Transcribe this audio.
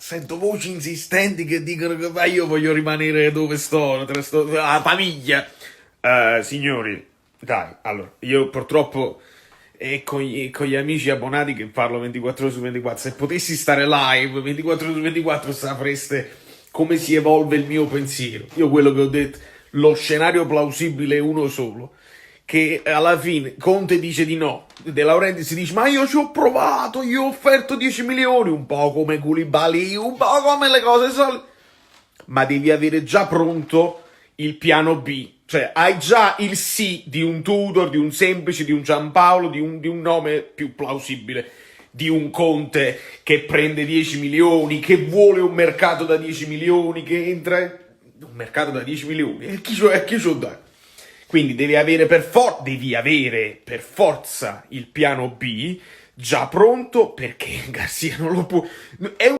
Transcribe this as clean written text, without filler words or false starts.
Sento voci insistenti che dicono che ma io voglio rimanere dove sto, la famiglia. Signori, dai, allora, io purtroppo con gli amici abbonati che parlo 24 ore su 24, se potessi stare live 24 ore su 24 sapreste come si evolve il mio pensiero. Io quello che ho detto, lo scenario plausibile è uno solo, che alla fine Conte dice di no, De Laurentiis dice ma io ci ho provato, io ho offerto 10 milioni, un po' come Koulibaly, un po' come le cose solite, ma devi avere già pronto il piano B, cioè hai già il sì di un Tudor, di un Semplice, di un Giampaolo, di un nome più plausibile, di un Conte che prende 10 milioni, che vuole un mercato da 10 milioni, che entra un mercato da 10 milioni, e chi ce lo dà? Quindi devi avere per forza il piano B già pronto, perché Garcia non lo può. È